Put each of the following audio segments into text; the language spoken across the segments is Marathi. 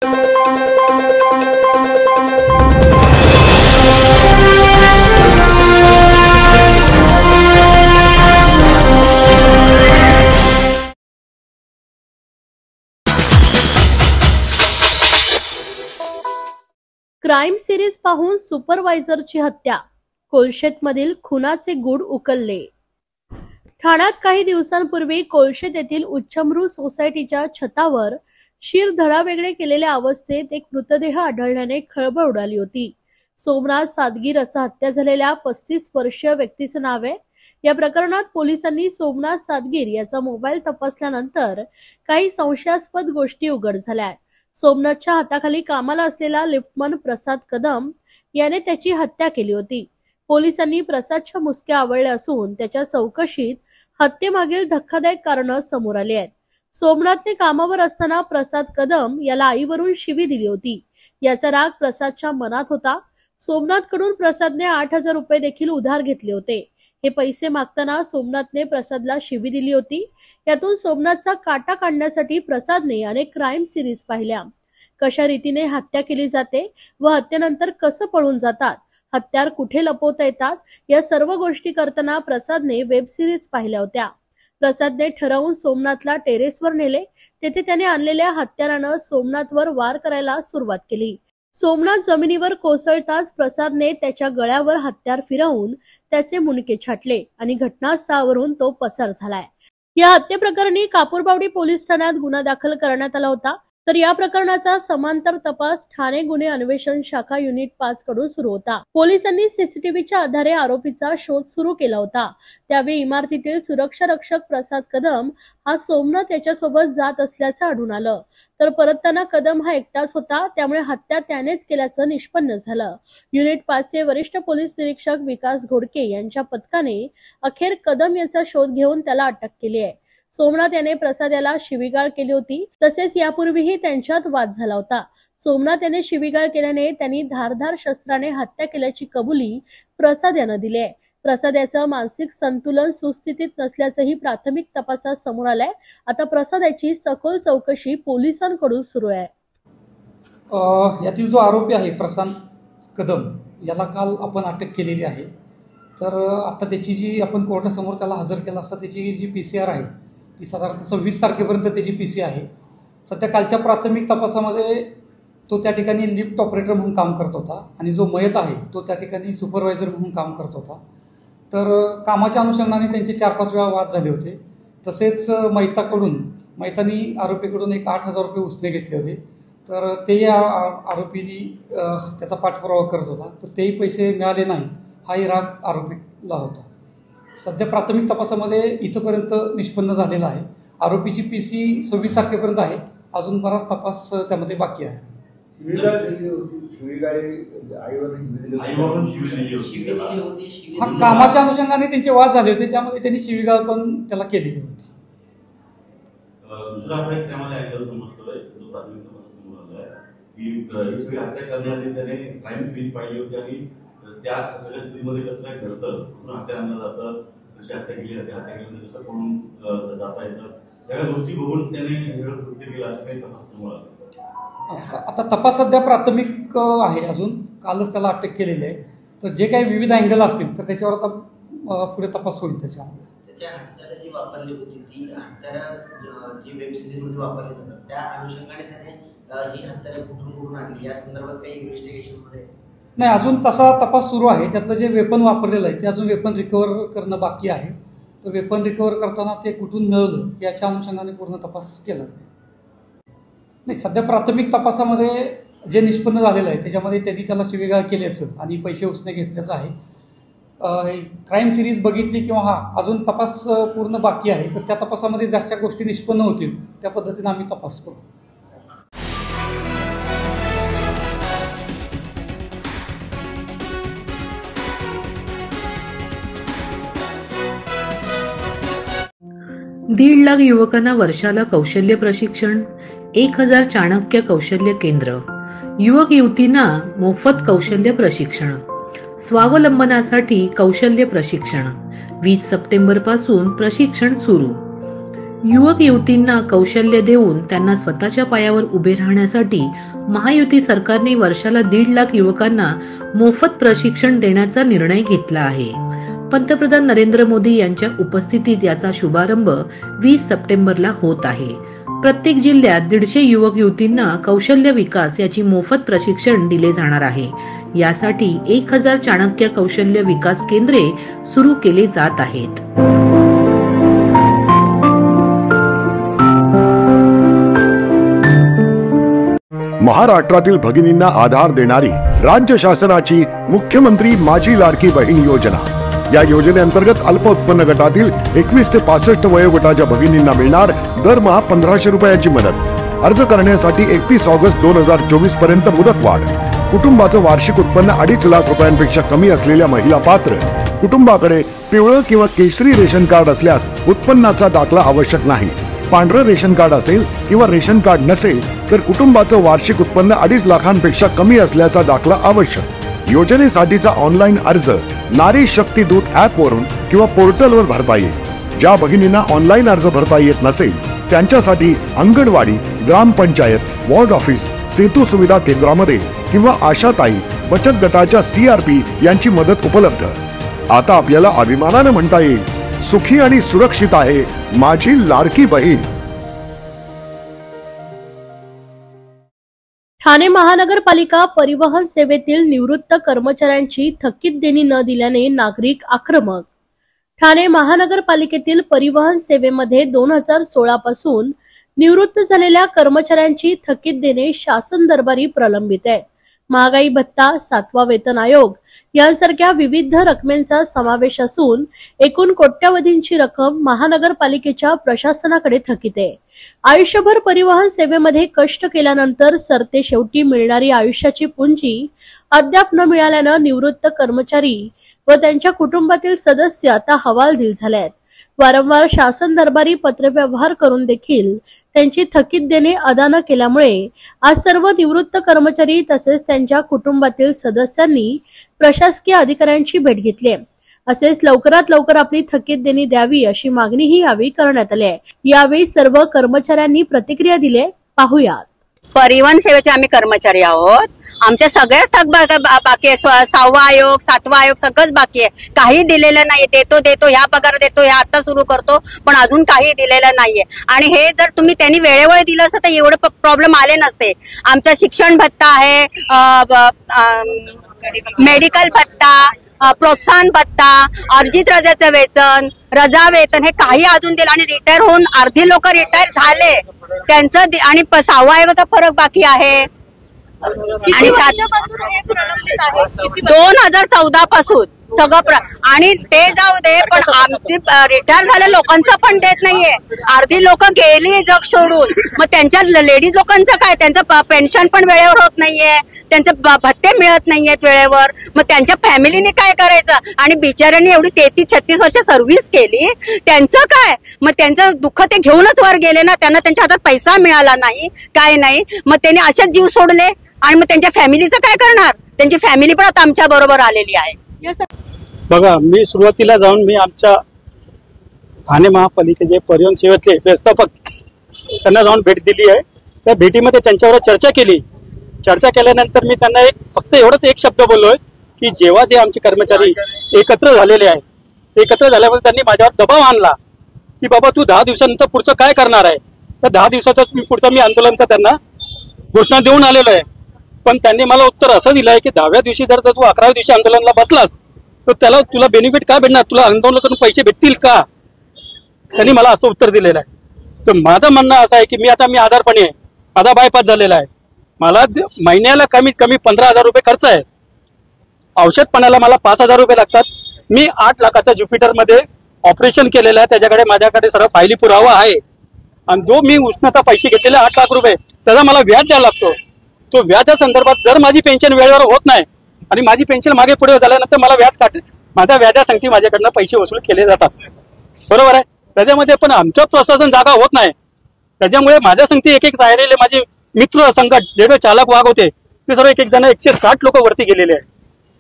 क्राईम सिरीज पाहून सुपरवायझरची हत्या, कोलशेतमधील खुनाचे गूढ उकलले। ठाण्यात काही दिवसांपूर्वी कोलशेत येथील उच्चमरू सोसायटीच्या छतावर शिरधडा वेगळे केलेल्या अवस्थेत एक मृतदेह आढळल्याने खळबळ उडाली होती। सोमनाथ सादगीर असा हत्या झालेल्या 35 वर्षीय व्यक्तीचे नाव आहे। या प्रकरणात पोलिसांनी सोमनाथ सादगीर याचा मोबाईल तपासल्यानंतर काही संशयास्पद गोष्टी उघड झाल्या। सोमनाथच्या हाताखाली कामाला असलेला लिफ्टमन प्रसाद कदम याने त्याची हत्या केली होती। पोलिसांनी प्रसादच्या मुसक्या आवळल्या असून त्याच्या चौकशीत हत्येमागील धक्कादायक कारणं समोर आली आहेत। सोमनाथने कामावर असताना प्रसाद कदम याला आईवरून शिवी दिली होती। याचा राग प्रसादच्या मनात होता। सोमनाथकडून प्रसादने 8,000 रुपये देखील उधार घेतले होते। हे पैसे मागताना सोमनाथने प्रसादला शिवी दिली होती। यातून सोमनाथचा काटा काढण्यासाठी प्रसादने अनेक क्राईम सिरीज पाहिल्या। कशा रीतीने हत्या केली जाते व हत्येनंतर कसं पळून जातात, हत्यार कुठे लपवता येतात, या सर्व गोष्टी करताना प्रसादने वेब सिरीज पाहिल्या होत्या। प्रसादने ठरवून सोमनाथला टेरेसवर नेले। तेथे त्याने आणलेल्या हत्यारानं सोमनाथवर वार करायला सुरुवात केली। सोमनाथ जमिनीवर कोसळताच प्रसादने त्याच्या गळ्यावर हत्यार फिरवून त्याचे मुंडके छाटले आणि घटनास्थळावरून तो पसार झालाय। या हत्येप्रकरणी कापूरबावडी पोलीस ठाण्यात गुन्हा दाखल करण्यात आला होता। तर या प्रकरणाचा समांतर तपास ठाणे गुन्हे अन्वेषण शाखा युनिट 5 कडून सुरू होता। पोलिसांनी सीसीटीव्हीच्या आधारे आरोपीचा शोध सुरू केला होता। त्यावेळी इमारतीतील सुरक्षा रक्षक प्रसाद कदम हा सोमनाथ याच्यासोबत जात असल्याचं आढळून आलं। तर परतताना कदम हा एकटाच होता, त्यामुळे हत्या त्यानेच केल्याचं निष्पन्न झालं। युनिट 5 चे वरिष्ठ पोलीस निरीक्षक विकास घोडके यांच्या पथकाने अखेर कदम याचा शोध घेऊन त्याला अटक केली आहे। सोमनाथ याने प्रसाद याला शिवीगाळ केली होती। तसेच यापूर्वीही त्यांच्यात वाद झाला होता। सोमनाथ याने शिवीगाळ केल्याने त्यांनी धारदार शस्त्राने हत्या केल्याची कबुली प्रसाद यानं दिली आहे। प्रसाद याचं मानसिक संतुलन सुस्थितीत नसल्याचंही प्राथमिक तपासात समोर आलंय। आता प्रसाद याची सखोल चौकशी पोलिसांकडून सुरू आहे। यातील जो आरोपी आहे प्रसाद कदम याला काल आपण अटक केलेली आहे। तर आता त्याची जी आपण कोर्टासमोर त्याला हजर केला असता त्याची जी PCR आहे ती साधारणतः 26 तारखेपर्यंत त्याची PC आहे। सध्या कालच्या प्राथमिक तपासामध्ये तो त्या ठिकाणी लिफ्ट ऑपरेटर म्हणून काम करत होता आणि जो मयत आहे तो त्या ठिकाणी सुपरवायझर म्हणून काम करत होता। तर कामाच्या अनुषंगाने त्यांचे 4-5 वेळा वाद झाले होते। तसेच मयतानी आरोपीकडून एक 8,000 रुपये उसने घेतले होते। तर तेही आरोपीने त्याचा पाठपुरावा करत होता। तर तेही पैसे मिळाले नाहीत, हाही राग आरोपीला होता। सध्या प्राथमिक तपासामध्ये इथपर्यंत निष्पन्न झालेला आहे। आरोपीची PC 26 तारखेपर्यंत आहे। अजून बराच तपास त्यामध्ये बाकी आहे। हा कामाच्या अनुषंगाने त्यांचे वाद झाले होते, त्यामध्ये त्यांनी शिवीगाळ पण त्याला केलेली होती। दुसरा असा त्यामध्ये अँगल समजतोय जो प्राथमिक तपासासमोर आलाय की ही हत्या करण्याआधी त्याने क्राईम सिरीज पाहिली होती आणि त्या सगळ्या स्थितीमध्ये कसं काय घडतं, कुठून हत्या आणलं जातं, कशी हत्या केली जाते, हत्या केल्यानंतर कसं पळून जाता येतं, सगळ्या गोष्टी बघून त्याने हे कृत्य केलं असं काही तपास समोर आलं। आता तपास सध्या प्राथमिक आहे, अजून कालच त्याला अटक केलेली आहे। तर जे काही विविध अँगल असतील तर त्याच्यावर आता पुढे तपास होईल। त्याच्यामध्ये त्याच्या हत्यारा जी वापरली होती ती हत्यारा जी वेब सिरीज मध्ये वापरली जातात त्या अनुषंगाने त्याने ही हत्यारा कुठून आणली या संदर्भात काही इन्व्हेस्टिगेशन मध्ये नाही, अजून तसा तपास सुरू आहे। त्यातलं जे वेपन वापरलेलं आहे ते अजून वेपन रिकव्हर करणं बाकी आहे। तर वेपन रिकव्हर करताना ते कुठून मिळवलं याच्या अनुषंगाने पूर्ण तपास केला जाईल। नाही, सध्या प्राथमिक तपासामध्ये जे निष्पन्न झालेलं आहे त्याच्यामध्ये त्यांनी त्याला शिवीगाळ केल्याचं आणि पैसे उसने घेतल्याचं आहे। क्राईम सिरीज बघितली किंवा अजून तपास पूर्ण बाकी आहे। तर त्या तपासामध्ये जास्त गोष्टी निष्पन्न होतील त्या पद्धतीने आम्ही तपास करू। दीड लाख युवकांना वर्षाला कौशल्य प्रशिक्षण, 1000 चाणक्य कौशल्य केंद्र, युवक युवतींना मोफत कौशल्य प्रशिक्षण, स्वावलंबनासाठी कौशल्य प्रशिक्षण। 20 सप्टेंबर पासून प्रशिक्षण सुरू। युवक युवतींना कौशल्य देऊन त्यांना स्वतःच्या पायावर उभे राहण्यासाठी महायुती सरकारने वर्षाला 1.5 लाख युवकांना मोफत प्रशिक्षण देण्याचा निर्णय घेतला आहे. पंतप्रधान नरेंद्र मोदी यांच्या उपस्थितीत याचा शुभारंभ 20 सप्टेंबरला होत आहे. प्रत्येक जिल्ह्यात 150 युवक युवतींना कौशल्य विकास याची मोफत प्रशिक्षण दिले जाणार आहे. यासाठी 1000 चाणक्य कौशल्य विकास केंद्रे सुरू केले जात आहेत. महाराष्ट्रातील भगिनींना आधार देणारी राज्य शासनाची मुख्यमंत्री माझी लाडकी बहीण योजना. या योजनेअंतर्गत अल्प उत्पन्न गटातील 21 ते 65 वयोगटाच्या भगिनींना मिळणार दरमहा 1500 रुपयाची मदत. अर्ज करण्यासाठी 31 ऑगस्ट 2024 पर्यंत मुदतवाढ. कुटुंबाचं वार्षिक उत्पन्न 2.5 लाख रुपयांपेक्षा कमी असलेल्या महिला पात्र. कुटुंबाकडे पिवळं किंवा केशरी रेशन कार्ड असल्यास उत्पन्नाचा दाखला आवश्यक नाही. पांढरं रेशन कार्ड असेल किंवा रेशन कार्ड नसेल तर कुटुंबाचं वार्षिक उत्पन्न 2.5 लाखांपेक्षा कमी असल्याचा दाखला आवश्यक. योजनेसाठीचा ऑनलाईन अर्ज नारी शक्ती दूत ऍप वरून किंवा पोर्टलवर भरता येईल. ज्या भगिनींना ऑनलाईन अर्ज भरता येत नसेल त्यांच्यासाठी अंगणवाडी, ग्रामपंचायत, वॉर्ड ऑफिस, सेतू सुविधा केंद्रामध्ये किंवा आशाताई बचत गटाच्या CRP यांची मदत उपलब्ध. आता आपल्याला अभिमानाने म्हणता येईल, सुखी आणि सुरक्षित आहे माझी लाडकी बहीण. ठाणे महानगरपालिका परिवहन सेवेतील निवृत्त कर्मचाऱ्यांची थकीत देणी न दिल्याने नागरिक आक्रमक. ठाणे महानगरपालिकेतील परिवहन सेवेमध्ये 2016 पासून निवृत्त झालेल्या कर्मचाऱ्यांची थकीत देणे शासन दरबारी प्रलंबित आहे. महागाई भत्ता, 7वा वेतन आयोग यांसारख्या विविध रकमेचा समावेश असून एकूण कोट्यवधींची रक्कम महानगरपालिकेच्या प्रशासनाकडे थकीत आहे. आयुष्यभर परिवहन सेवेमध्ये कष्ट केल्यानंतर सरते शेवटी मिळणारी आयुष्याची पुंजी अद्याप न मिळाल्यानं निवृत्त कर्मचारी व त्यांच्या कुटुंबातील सदस्य आता हवालदिल झाले आहेत. वारंवार शासन दरबारी पत्रव्यवहार करून देखील त्यांची थकीत देणे अदा न केल्यामुळे आज सर्व निवृत्त कर्मचारी तसेच त्यांच्या कुटुंबातील सदस्यांनी प्रशासकीय अधिकाऱ्यांची भेट घेतली. असेच लवकरात लवकर आपली थकीत देणी द्यावी अशी मागणीही यावेळी करण्यात आली आहे. यावेळी सर्व कर्मचाऱ्यांनी प्रतिक्रिया दिली. पाहुयात. परिवहन सेवेचे आम्ही कर्मचारी आहोत. आमच्या सगळ्याच थक बाकी आहे. 6वा आयोग, 7वा आयोग सगळंच बाकी आहे. काही दिलेलं नाही. देतो ह्या पगार देतो, ह्या आता सुरू करतो, पण अजून काही दिलेलं नाहीये. आणि हे जर तुम्ही त्यांनी वेळेवर दिलं असतं तर एवढे प्रॉब्लेम आले नसते. आमचा शिक्षण भत्ता आहे, मेडिकल भत्ता, प्रोत्साहन भत्ता, अर्जित रजेचं वेतन, रजा वेतन हे काही अजून दिलं. आणि रिटायर होऊन अर्धी लोक रिटायर झाले त्यांचं. आणि 6वा आयोगाचा फरक बाकी आहे. आणि 2014 पासून सगळं आणि ते जाऊ दे, पण आमची रिटायर झाल्या लोकांचं पण देत नाहीये. अर्धी लोक गेली जग सोडून. मग त्यांच्या लेडीज लोकांचं काय? त्यांचं पेन्शन पण वेळेवर होत नाहीये, त्यांचे भत्ते मिळत नाहीयेत वेळेवर. मग त्यांच्या फॅमिलीने काय करायचं? आणि बिचाऱ्यांनी एवढी 33-36 वर्ष सर्व्हिस केली, त्यांचं काय? मग त्यांचं दुःख ते घेऊनच वर गेले ना. त्यांना त्यांच्या हातात पैसा मिळाला नाही, काय नाही. मग त्यांनी असेच जीव सोडले. आणि मग त्यांच्या फॅमिलीचं काय करणार? त्यांची फॅमिली पण आता आमच्या बरोबर आलेली आहे. बघा, मी सुरुवातीला जाऊन मी आमच्या ठाणे महापालिकेचे परिवहन सेवेतले व्यवस्थापक त्यांना जाऊन भेट दिली आहे. त्या भेटीमध्ये त्यांच्यावर चर्चा केली. चर्चा केल्यानंतर मी त्यांना फक्त एवढंच एक शब्द बोललोय की जेव्हा ते आमचे कर्मचारी एकत्र झालेले आहेत, एकत्र झाल्यामुळे त्यांनी माझ्यावर दबाव आणला की बाबा तू 10 दिवसानंतर पुढचं काय करणार आहे. तर 10 दिवसाचं पुढचं मी आंदोलनचा त्यांना घोषणा देऊन आलेलो आहे. पण त्यांनी मला उत्तर असं दिलं आहे की 10व्या दिवशी जर तू 11व्या दिवशी आंदोलनाला बसलास तर तुला बेनिफिट काय भेटणार, तुला आंदोलनातून पैसे भेटतील का? त्यांनी मला असं उत्तर दिलेलं आहे. तर माझं म्हणणं असं आहे की मी आजारपणी आहे, माझा बायपास झालेला आहे, मला महिन्याला कमीत कमी 15,000 रुपये खर्च आहे. औषध पाण्याला मला 5,000 रुपये लागतात. मी 8 लाखाच्या ज्युपिटरमध्ये ऑपरेशन केलेलं आहे, त्याच्याकडे माझ्याकडे सर्व फायली पुरावा आहे. आणि जो मी उष्णता पैसे घेतलेले 8 लाख रुपये त्याचा मला व्याज द्यावा लागतो. तो व्याजा संदर्भात जर माझी पेन्शन वेळेवर होत नाही आणि माझी पेन्शन मागे पुढे झाल्यानंतर मला माझ्या व्याजासंगती माझ्याकडनं पैसे वसूल केले जातात. बरोबर आहे. त्याच्यामध्ये पण आमचं प्रशासन जागा होत नाही. त्याच्यामुळे माझ्या संगती एक राहिलेले माझे मित्र संघट जेवढे चालक वाघ होते ते सर्व एक जण 160 लोक वरती गेलेले आहेत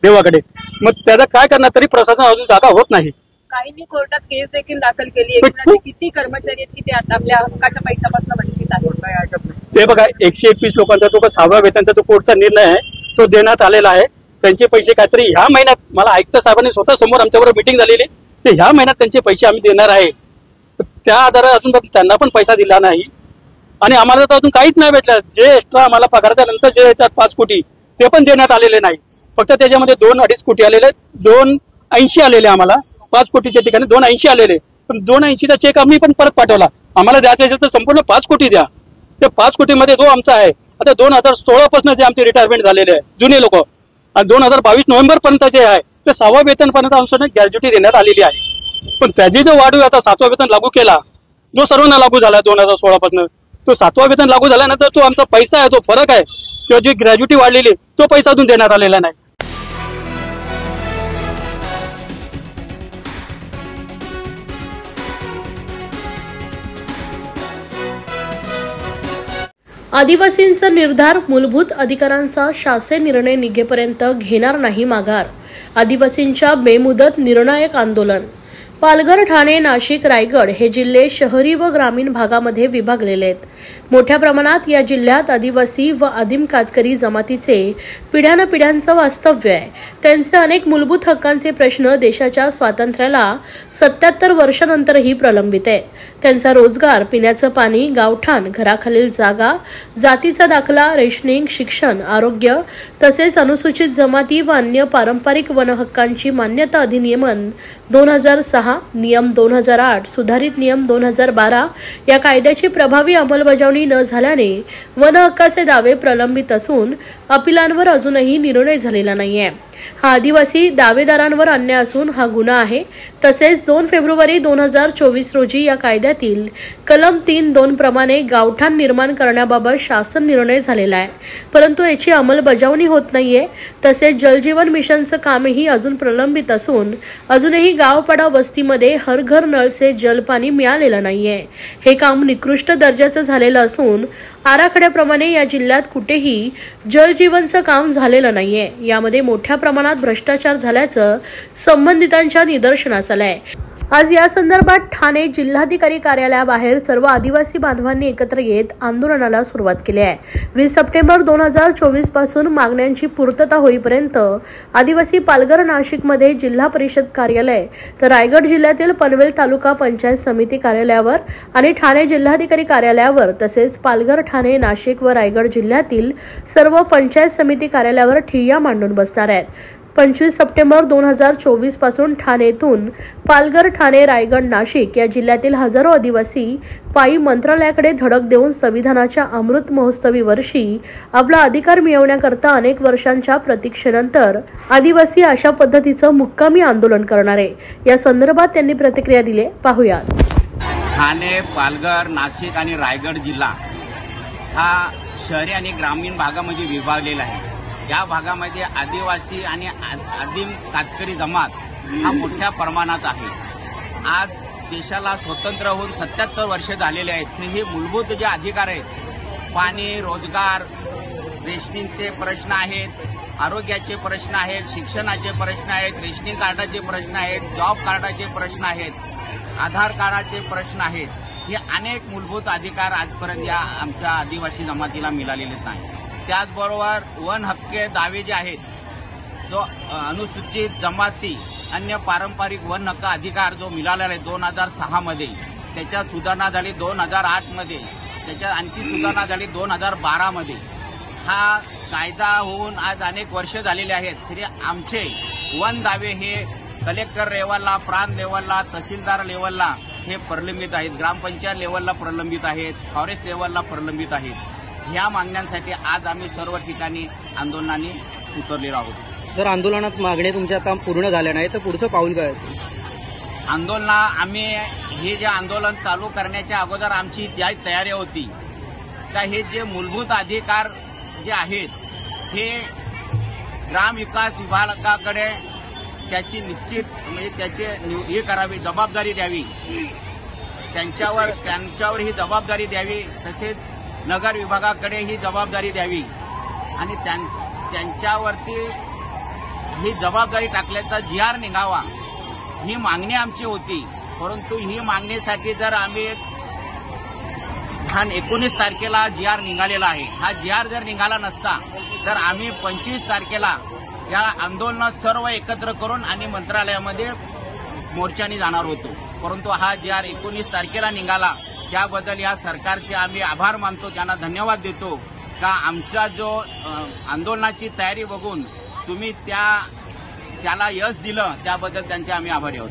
देवाकडे. मग त्याचा काय करणार? तरी प्रशासन अजून जागा होत नाही. काहींनी कोर्टात केस देखील दाखल केली आहे. किती कर्मचारी आहेत की ते आता आपल्या हक्काच्या पैशापासून वंचित आहेत. ते बघा 121 लोकांचा तो 6व्या वेतनचा जो कोर्टचा निर्णय आहे तो देण्यात आलेला आहे. त्यांचे पैसे काहीतरी ह्या महिन्यात, मला आयुक्त साहेबांनी स्वतः समोर आमच्याबरोबर मीटिंग झालेली, ते ह्या महिन्यात त्यांचे पैसे आम्ही देणार आहे. त्या आधारे अजून त्यांना पण पैसा दिला नाही आणि आम्हाला तर अजून काहीच नाही भेटलं. जे एक्स्ट्रा आम्हाला पगाराच्या नंतर जे येतात 5 कोटी ते पण देण्यात आलेले नाही. फक्त त्याच्यामध्ये 2-2.5 कोटी आलेले, 280 आलेले आम्हाला. 5 कोटीच्या ठिकाणी 280 आलेले, पण 280चा चेक आम्ही पण परत पाठवला. आम्हाला द्यायचं असेल तर संपूर्ण 5 कोटी द्या. ते 5 कोटीमध्ये जो आमचा आहे आता 2016 पासून जे आमचे रिटायरमेंट झालेले आहे जुने लोक, आणि 2022 नोव्हेंबर पर्यंत जे आहे ते 6व्या वेतनपर्यंत आमच्याकडे ग्रॅज्युटी देण्यात आलेली आहे. पण त्याची जो वाढू आता 7वं वेतन लागू केला, जो सर्वांना लागू झाला 2016 पासून, तो 7वं वेतन लागू झाल्यानंतर तो आमचा पैसा आहे, तो फरक आहे किंवा जी ग्रॅज्युटी वाढलेली तो पैसा अजून देण्यात आलेला नाही. आदिवासींचा निर्धार मूलभूत अधिकारांचा शासन निर्णय निघेपर्यंत घेणार नाही माघार. आदिवासींच्या बेमुदत निर्णायक आंदोलन. पालघर, ठाणे, नाशिक, रायगड हे जिल्हे शहरी व ग्रामीण भागामध्ये विभागलेले आहेत. मोठ्या प्रमाणात या जिल्ह्यात आदिवासी व आदिम कातकरी जमातीचे पिढ्यानपिढ्यांचं वास्तव्य आहे. त्यांचे अनेक मूलभूत हक्कांचे प्रश्न देशाच्या स्वातंत्र्याला 77 वर्षानंतरही प्रलंबित आहे. त्यांचा रोजगार, पिण्याचं पाणी, गावठाण, घराखालील जागा, जातीचा दाखला, रेशनिंग, शिक्षण, आरोग्य तसेच अनुसूचित जमाती व अन्य पारंपरिक वनहक्कांची मान्यता अधिनियमन 2006, नियम 2008, सुधारित नियम 2012 या कायद्याची प्रभावी अंमलबजावणी न झाल्याने वन हक्काचे दावे प्रलंबित असून अपिलांवर अजूनही निर्णय झालेला नाहीये. हा आदिवासी दावेदारांवर अन्याय असून हा गुन्हा आहे. तसेच 2 फेब्रुवारी 2024 रोजी या कायद्यातील कलम 3(2) प्रमाणे गावठाण निर्माण करण्याबाबत शासन निर्णय झालेला आहे, परंतु याची अंमलबजावणी होत नाहीये. तसेच जलजीवन मिशनचं कामही अजून प्रलंबित असून अजूनही गावपाडा वस्तीमध्ये हर घर नळ से जल पाणी मिळालेलं नाहीये. हे काम निकृष्ट दर्जाचं झालेलं असून आराखड्याप्रमाणे या जिल्ह्यात कुठेही जलजीवनचं काम झालेलं नाहीये. यामध्ये मोठ्या प्रमाणात भ्रष्टाचार झाल्याचं संबंधितांच्या निदर्शनास आलंय. आज या संदर्भात ठाणे जिल्हाधिकारी कार्यालयाबाहेर सर्व आदिवासी बांधवांनी एकत्र येत आंदोलनाला सुरुवात केली आहे. 20 सप्टेंबर 2024 पासून मागण्यांची पूर्तता होईपर्यंत आदिवासी पालघर, नाशिकमध्ये जिल्हा परिषद कार्यालय, तर रायगड जिल्ह्यातील पनवेल तालुका पंचायत समिती कार्यालयावर आणि ठाणे जिल्हाधिकारी कार्यालयावर तसेच पालघर, ठाणे, नाशिक व रायगड जिल्ह्यातील सर्व पंचायत समिती कार्यालयावर ठिय्या मांडून बसणार आहेत. 25 सप्टेंबर 2024 पासून ठाणेतून पालघर, ठाणे, रायगड, नाशिक या जिल्ह्यातील हजारो आदिवासी पायी मंत्रालयाकडे धडक देऊन संविधानाच्या अमृत महोत्सवी वर्षी आपला अधिकार मिळवण्याकरता अनेक वर्षांच्या प्रतीक्षेनंतर आदिवासी अशा पद्धतीचं मुक्कामी आंदोलन करणार आहे. या संदर्भात त्यांनी प्रतिक्रिया दिली, पाहूयात. ठाणे, पालघर, नाशिक आणि रायगड जिल्हा हा शहरी आणि ग्रामीण भागामध्ये विभागलेला आहे. या भागामध्ये आदिवासी आणि आदिम कातकरी जमात हा मोठ्या प्रमाणात आहे. आज देशाला स्वतंत्र होऊन 77 वर्ष झालेले आहेत. हे मूलभूत जे अधिकार आहेत, पाणी, रोजगार, रेशनिंगचे प्रश्न आहेत, आरोग्याचे प्रश्न आहेत, शिक्षणाचे प्रश्न आहेत, रेशनिंग कार्डाचे प्रश्न आहेत, जॉब कार्डाचे प्रश्न आहेत, आधार कार्डाचे प्रश्न आहेत. हे अनेक मूलभूत अधिकार आजपर्यंत या आमच्या आदिवासी जमातीला मिळालेलेच नाही. त्याचबरोबर वन हक्के दावे जे आहेत, जो अनुसूचित जमाती अन्य पारंपरिक वन हक्क अधिकार जो मिळालेला आहे 2006 मध्ये, त्याच्यात सुधारणा झाली 2008 मध्ये, त्याच्यात आणखी सुधारणा झाली 2012 मध्ये. हा कायदा होऊन आज अनेक वर्ष झालेले आहेत, तरी आमचे वन दावे हे कलेक्टर लेवलला, प्रांत लेवलला, तहसीलदार लेवलला हे प्रलंबित आहेत, ग्रामपंचायत लेवलला प्रलंबित आहेत, फॉरेस्ट लेवलला प्रलंबित आहेत. ह्या मागण्यांसाठी आज आम्ही सर्व ठिकाणी आंदोलनाने उतरलेलो आहोत. जर आंदोलनात मागण्या तुमच्या आता पूर्ण झाल्या नाही तर पुढचं पाऊल काय असेल? आम्ही हे जे आंदोलन चालू करण्याच्या अगोदर आमची ज्या तयारी होती, का हे जे मूलभूत अधिकार जे आहेत हे ग्रामविकास विभागाकडे त्याची निश्चित म्हणजे त्याचे हे करावी, जबाबदारी द्यावी, त्यांच्यावर ही जबाबदारी द्यावी. तसेच नगर विभागाकडे ही जबाबदारी द्यावी आणि त्यांच्यावरती ही जबाबदारी टाकल्याचा GR निघावा. ही मागणी आमची होती. परंतु ही मागणीसाठी जर आम्ही 19 तारखेला GR निघालेला आहे, हा GR जर निघाला नसता तर आम्ही 25 तारखेला या आंदोलन सर्व एकत्र करून आणि मंत्रालयामध्ये मोर्चाने जाणार होतो. परंतु हा GR 19 तारखेला निघाला. त्याबद्दल या सरकारचे आम्ही आभार मानतो, त्यांना धन्यवाद देतो का आमचा जो आंदोलनाची तयारी बघून तुम्ही त्याला यश दिलं, त्याबद्दल त्यांचे आम्ही आभारी आहोत.